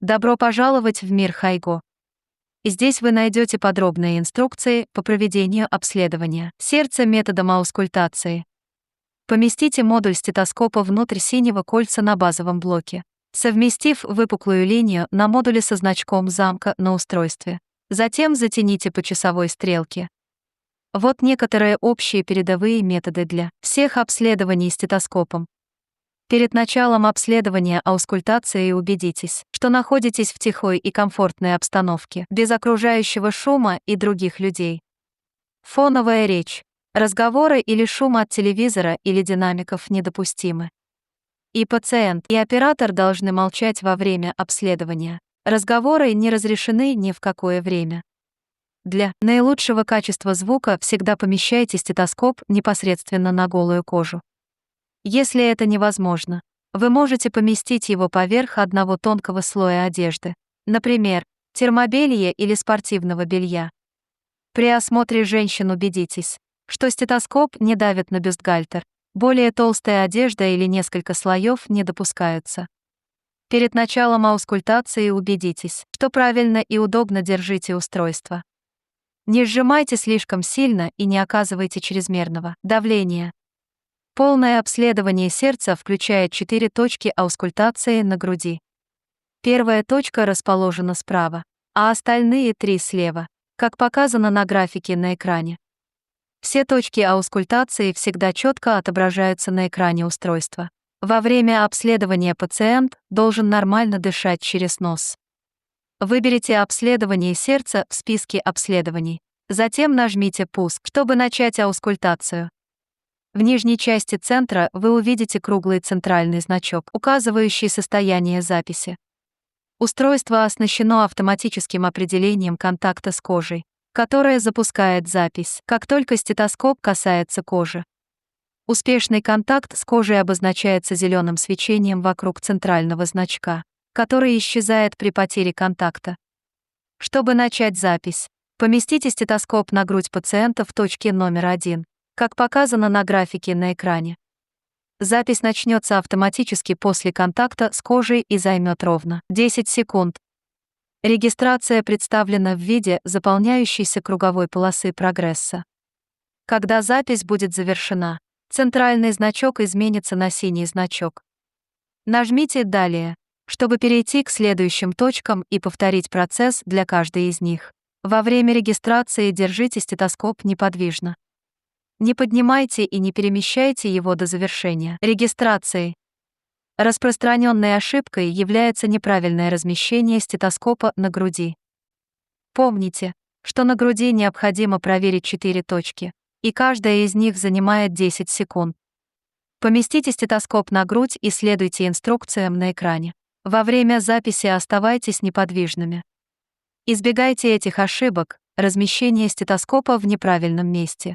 Добро пожаловать в мир Хайго. Здесь вы найдете подробные инструкции по проведению обследования сердца методом аускультации. Поместите модуль стетоскопа внутрь синего кольца на базовом блоке, совместив выпуклую линию на модуле со значком замка на устройстве. Затем затяните по часовой стрелке. Вот некоторые общие передовые методы для всех обследований стетоскопом. Перед началом обследования аускультации убедитесь, что находитесь в тихой и комфортной обстановке, без окружающего шума и других людей. Фоновая речь, разговоры или шум от телевизора или динамиков недопустимы. И пациент, и оператор должны молчать во время обследования. Разговоры не разрешены ни в какое время. Для наилучшего качества звука всегда помещайте стетоскоп непосредственно на голую кожу. Если это невозможно, вы можете поместить его поверх одного тонкого слоя одежды, например, термобелья или спортивного белья. При осмотре женщин убедитесь, что стетоскоп не давит на бюстгальтер, более толстая одежда или несколько слоев не допускаются. Перед началом аускультации убедитесь, что правильно и удобно держите устройство. Не сжимайте слишком сильно и не оказывайте чрезмерного давления. Полное обследование сердца включает 4 точки аускультации на груди. Первая точка расположена справа, а остальные 3 слева, как показано на графике на экране. Все точки аускультации всегда четко отображаются на экране устройства. Во время обследования пациент должен нормально дышать через нос. Выберите обследование сердца в списке обследований. Затем нажмите «Пуск», чтобы начать аускультацию. В нижней части центра вы увидите круглый центральный значок, указывающий состояние записи. Устройство оснащено автоматическим определением контакта с кожей, которое запускает запись, как только стетоскоп касается кожи. Успешный контакт с кожей обозначается зеленым свечением вокруг центрального значка, который исчезает при потере контакта. Чтобы начать запись, поместите стетоскоп на грудь пациента в точке номер 1. Как показано на графике на экране. Запись начнется автоматически после контакта с кожей и займет ровно 10 секунд. Регистрация представлена в виде заполняющейся круговой полосы прогресса. Когда запись будет завершена, центральный значок изменится на синий значок. Нажмите «Далее», чтобы перейти к следующим точкам и повторить процесс для каждой из них. Во время регистрации держите стетоскоп неподвижно. Не поднимайте и не перемещайте его до завершения регистрации. Распространенной ошибкой является неправильное размещение стетоскопа на груди. Помните, что на груди необходимо проверить 4 точки, и каждая из них занимает 10 секунд. Поместите стетоскоп на грудь и следуйте инструкциям на экране. Во время записи оставайтесь неподвижными. Избегайте этих ошибок, размещение стетоскопа в неправильном месте,